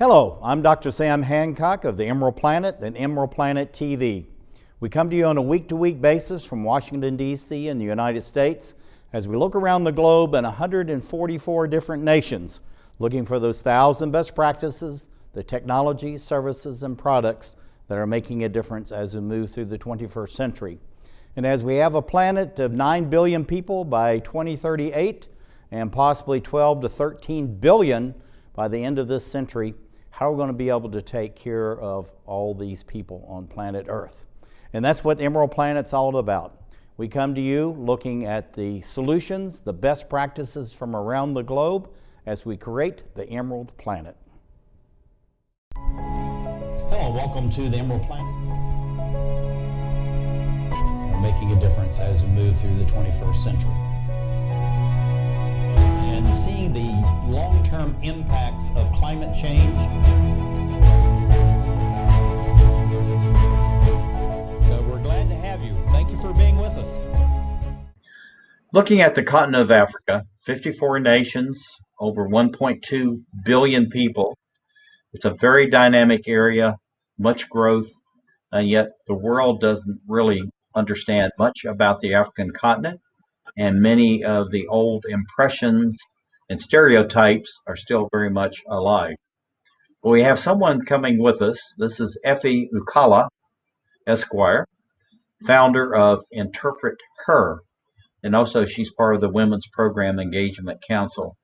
Hello, I'm Dr. Sam Hancock of the Emerald Planet and Emerald Planet TV. We come to you on a week-to-week basis from Washington, D.C. in the United States as we look around the globe in 144 different nations, looking for those 1,000 best practices, the technology, services, and products that are making a difference as we move through the 21st century. And as we have a planet of 9 billion people by 2038 and possibly 12 to 13 billion by the end of this century, how are we going to be able to take care of all these people on planet Earth? And that's what Emerald Planet's all about. We come to you looking at the solutions, the best practices from around the globe as we create the Emerald Planet. Hello, welcome to the Emerald Planet. We're making a difference as we move through the 21st century. And seeing the long-term impacts of climate change. We're glad to have you. Thank you for being with us. Looking at the continent of Africa, 54 nations, over 1.2 billion people. It's a very dynamic area, much growth, and yet the world doesn't really understand much about the African continent, and many of the old impressions and stereotypes are still very much alive. But we have someone coming with us. This is Effie Ukala, Esquire, founder of ImpactHER, and also she's part of the Women's Program Engagement Council.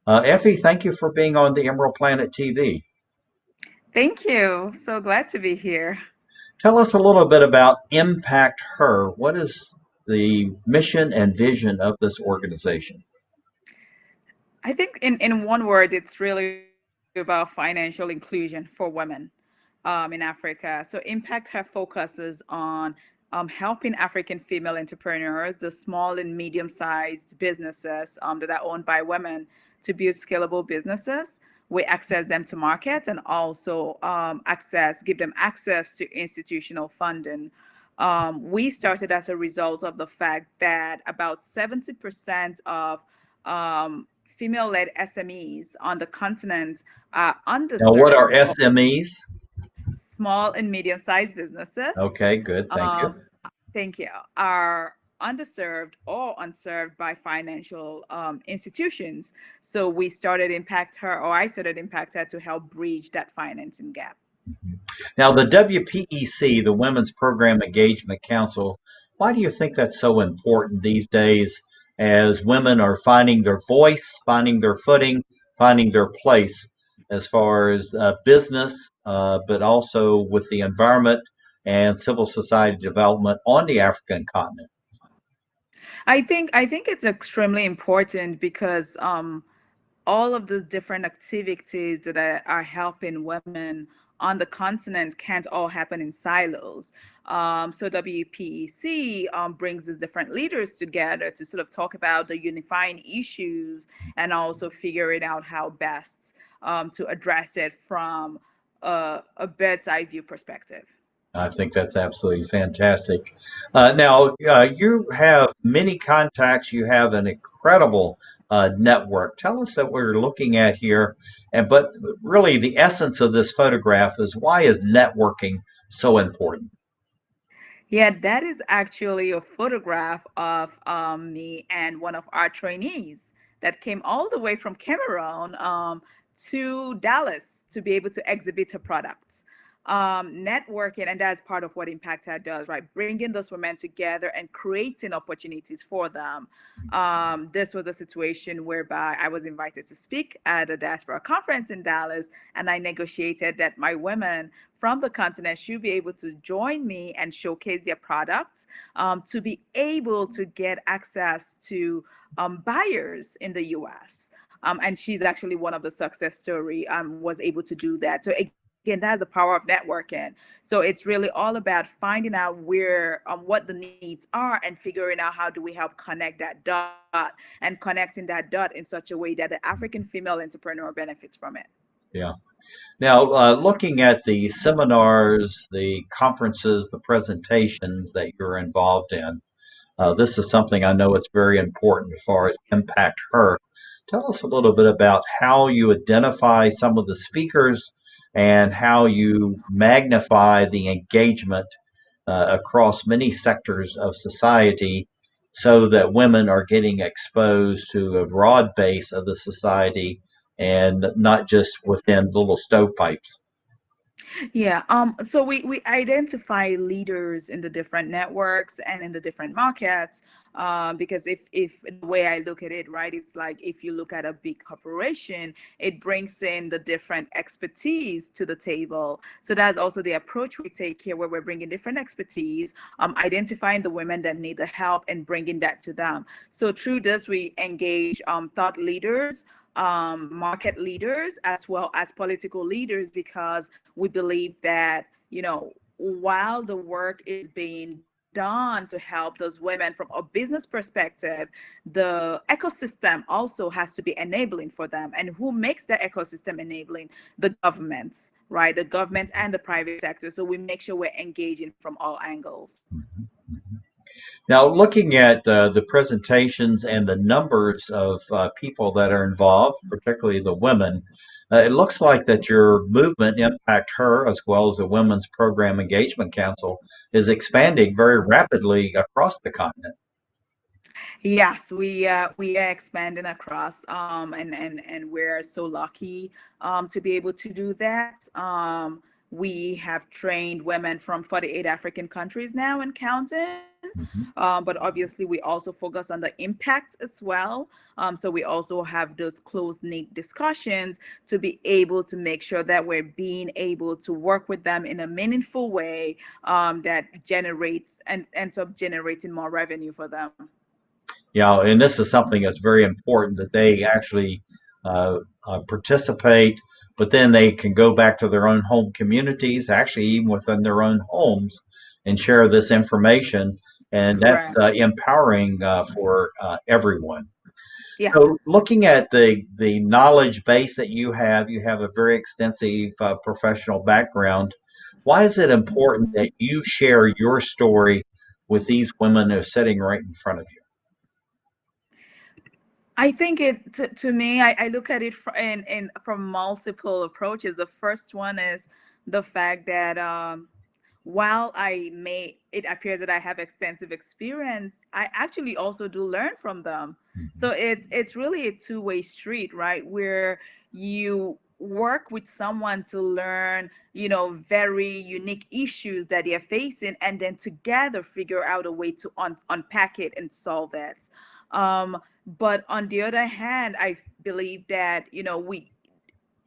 Effie, thank you for being on the Emerald Planet TV. Thank you. So glad to be here. Tell us a little bit about ImpactHER. What is the mission and vision of this organization? I think in one word, it's really about financial inclusion for women in Africa. So ImpactHER focuses on helping African female entrepreneurs, the small and medium-sized businesses that are owned by women, to build scalable businesses. We access them to markets and also give them access to institutional funding. We started as a result of the fact that about 70% of female-led SMEs on the continent are underserved. Now, what are SMEs? Small and medium-sized businesses. Okay, good. Thank you. Thank you. Are underserved or unserved by financial institutions. So we started ImpactHER, or I started ImpactHER, to help bridge that financing gap. Now, the WPEC, the Women's Program Engagement Council, why do you think that's so important these days as women are finding their voice, finding their footing, finding their place as far as business, but also with the environment and civil society development on the African continent? I think it's extremely important because all of those different activities that are helping women on the continent can't all happen in silos. So WPEC brings these different leaders together to sort of talk about the unifying issues and also figuring out how best to address it from a bird's eye view perspective. I think that's absolutely fantastic. Now, you have many contacts. You have an incredible network. Tell us that we're looking at here, but really the essence of this photograph is, why is networking so important? Yeah, that is actually a photograph of me and one of our trainees that came all the way from Cameroon to Dallas to be able to exhibit her products. Networking, and that's part of what ImpactHER does, right? Bringing those women together and creating opportunities for them. This was a situation whereby I was invited to speak at a diaspora conference in Dallas, and I negotiated that my women from the continent should be able to join me and showcase their products to be able to get access to buyers in the US. And she's actually one of the success story, was able to do that. So again, that's the power of networking. So it's really all about finding out where, what the needs are and figuring out how do we help connect that dot, and connecting that dot in such a way that the African female entrepreneur benefits from it. Yeah. Now, looking at the seminars, the conferences, the presentations that you're involved in, this is something I know it's very important as far as ImpactHER. Tell us a little bit about how you identify some of the speakers and how you magnify the engagement across many sectors of society so that women are getting exposed to a broad base of the society and not just within little stovepipes. Yeah, so we identify leaders in the different networks and in the different markets, because if the way I look at it, right, it's like if you look at a big corporation, it brings in the different expertise to the table. So that's also the approach we take here, where we're bringing different expertise, identifying the women that need the help and bringing that to them. So through this, we engage thought leaders, market leaders, as well as political leaders, because we believe that, while the work is being done to help those women from a business perspective, the ecosystem also has to be enabling for them. And who makes the ecosystem enabling? The governments, right? The government and the private sector. So we make sure we're engaging from all angles. Now, looking at the presentations and the numbers of people that are involved, particularly the women, it looks like that your movement, Impact Her, as well as the Women's Program Engagement Council, is expanding very rapidly across the continent. Yes, we are expanding across, and we're so lucky to be able to do that. We have trained women from 48 African countries now and counting. Mhm. But obviously, we also focus on the impact as well. So we also have those close-knit discussions to be able to make sure that we're being able to work with them in a meaningful way, that generates and ends up generating more revenue for them. And this is something that's very important that they actually participate, but then they can go back to their own home communities, actually even within their own homes, and share this information. And that's Correct. empowering for everyone. Yes. So, looking at the knowledge base that you have a very extensive professional background. Why is it important that you share your story with these women who are sitting right in front of you? I think to me, I look at it in from multiple approaches. The first one is the fact that, while it appears that I have extensive experience, I actually also do learn from them. So it's really a two-way street, right? Where you work with someone to learn, very unique issues that they're facing, and then together figure out a way to unpack it and solve it. But on the other hand, I believe that,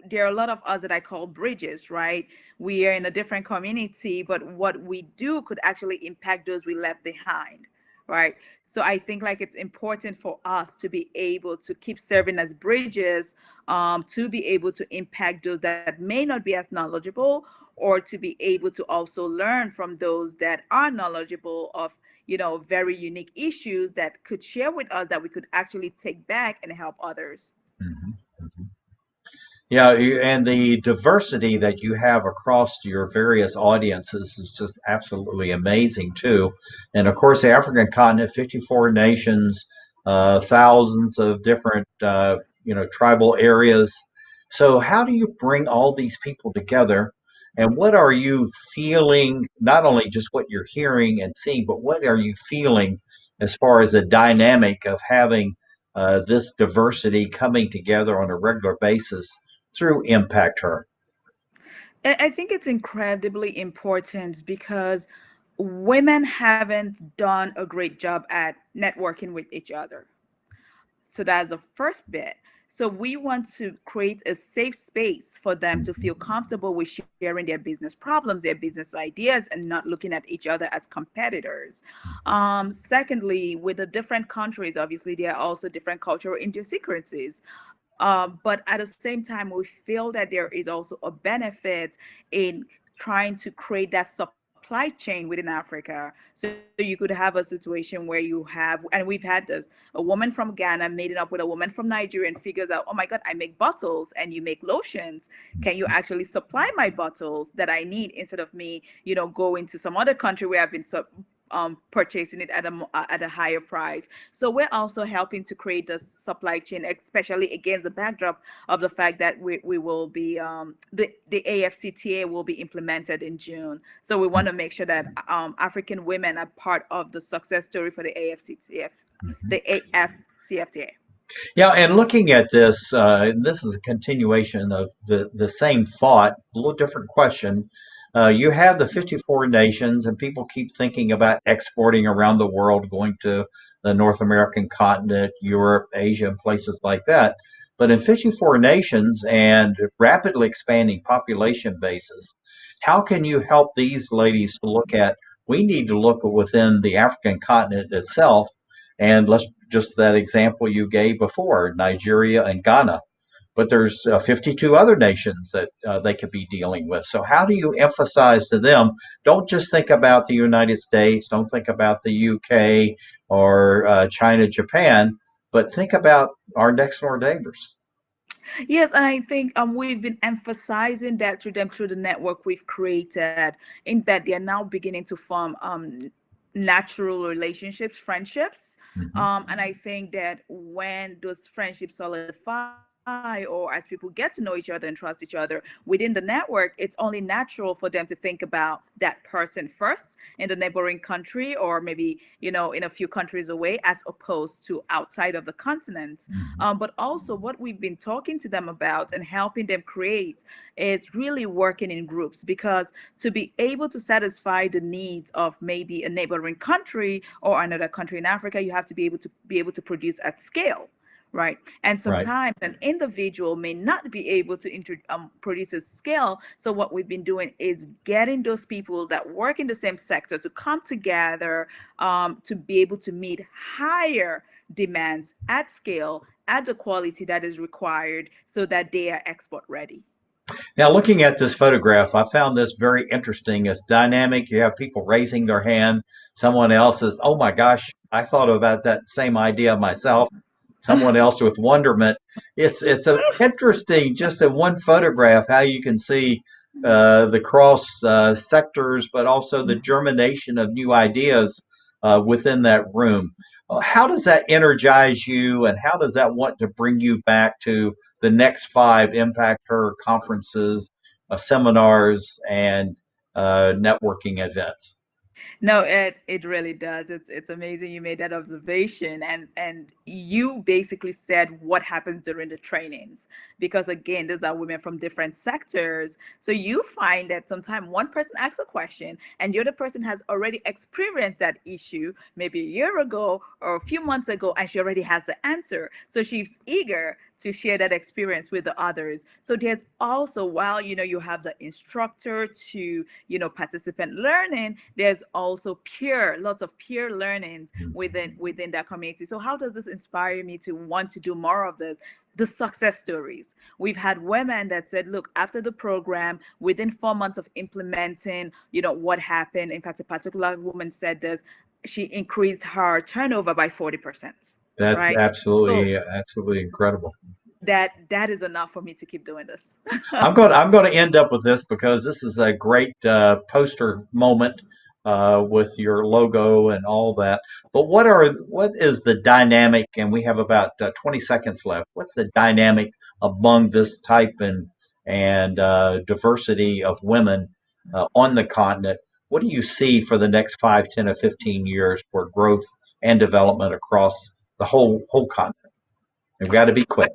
there are a lot of us that I call bridges, right? We are in a different community, but what we do could actually impact those we left behind, right? So I think like it's important for us to be able to keep serving as bridges, to be able to impact those that may not be as knowledgeable, or to be able to also learn from those that are knowledgeable of, very unique issues that could share with us, that we could actually take back and help others. Mhm. And the diversity that you have across your various audiences is just absolutely amazing too. And of course, the African continent, 54 nations, thousands of different, tribal areas. So, how do you bring all these people together? And what are you feeling? Not only just what you're hearing and seeing, but what are you feeling as far as the dynamic of having this diversity coming together on a regular basis through ImpactHER? I think it's incredibly important because women haven't done a great job at networking with each other. So that's the first bit. So we want to create a safe space for them to feel comfortable with sharing their business problems, their business ideas, and not looking at each other as competitors. Secondly, with the different countries, obviously there are also different cultural idiosyncrasies. But at the same time, we feel that there is also a benefit in trying to create that supply chain within Africa. So you could have a situation where you have, and we've had this, a woman from Ghana meeting up with a woman from Nigeria and figures out, oh my God, I make bottles and you make lotions. Can you actually supply my bottles that I need, instead of me, going to some other country where I've been purchasing it at a higher price. So we're also helping to create the supply chain, especially against the backdrop of the fact that we will be the AFCTA will be implemented in June. So we want to make sure that African women are part of the success story for the AFCFTA. Yeah, and looking at this, this is a continuation of the same thought, a little different question. You have the 54 nations, and people keep thinking about exporting around the world, going to the North American continent, Europe, Asia, and places like that. But in 54 nations and rapidly expanding population bases, how can you help these ladies to look at? We need to look within the African continent itself, and let's just that example you gave before, Nigeria and Ghana. But there's 52 other nations that they could be dealing with. So how do you emphasize to them? Don't just think about the United States. Don't think about the UK or China, Japan, but think about our next door neighbors. Yes, and I think we've been emphasizing that to them through the network we've created, in that they are now beginning to form natural relationships, friendships. Mm-hmm. And I think that when those friendships solidify, or as people get to know each other and trust each other within the network, it's only natural for them to think about that person first in the neighboring country, or maybe, in a few countries away, as opposed to outside of the continent. But also what we've been talking to them about and helping them create is really working in groups, because to be able to satisfy the needs of maybe a neighboring country or another country in Africa, you have to be able to produce at scale. Right. And Right. sometimes an individual may not be able to produce a scale. So what we've been doing is getting those people that work in the same sector to come together to be able to meet higher demands at scale, at the quality that is required, so that they are export ready. Now, looking at this photograph, I found this very interesting. It's dynamic. You have people raising their hand. Someone else is, oh my gosh, I thought about that same idea myself. Someone else with wonderment. It's a interesting, just in one photograph, how you can see the cross sectors, but also the germination of new ideas within that room. How does that energize you, and how does that want to bring you back to the next 5 ImpactHER conferences, seminars, and networking events? No, it really does. It's amazing you made that observation, and you basically said what happens during the trainings, because again, these are women from different sectors. So you find that sometimes one person asks a question and the other person has already experienced that issue maybe a year ago or a few months ago, and she already has the answer. So she's eager to share that experience with the others. So there's also, while you have the instructor to participant learning, there's also lots of peer learnings within that community. So how does this inspire me to want to do more of this? The success stories. We've had women that said, look, after the program, within 4 months of implementing, what happened. In fact, a particular woman said this: she increased her turnover by 40%. That's Right. absolutely, So absolutely incredible. that is enough for me to keep doing this. I'm going to end up with this because this is a great poster moment with your logo and all that. But what is the dynamic? And we have about 20 seconds left. What's the dynamic among this type and diversity of women on the continent? What do you see for the next 5, 10, or 15 years for growth and development across the whole continent? We've got to be quick.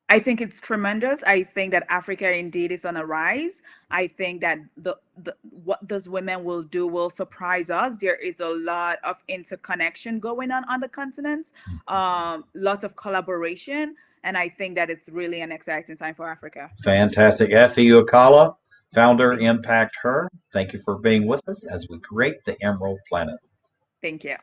I think it's tremendous. I think that Africa indeed is on a rise. I think that the what those women will do will surprise us. There is a lot of interconnection going on the continent, lots of collaboration, and I think that it's really an exciting time for Africa. Fantastic. Effie Ukala, founder Thank ImpactHER. Thank you for being with us as we create the Emerald Planet. thank you.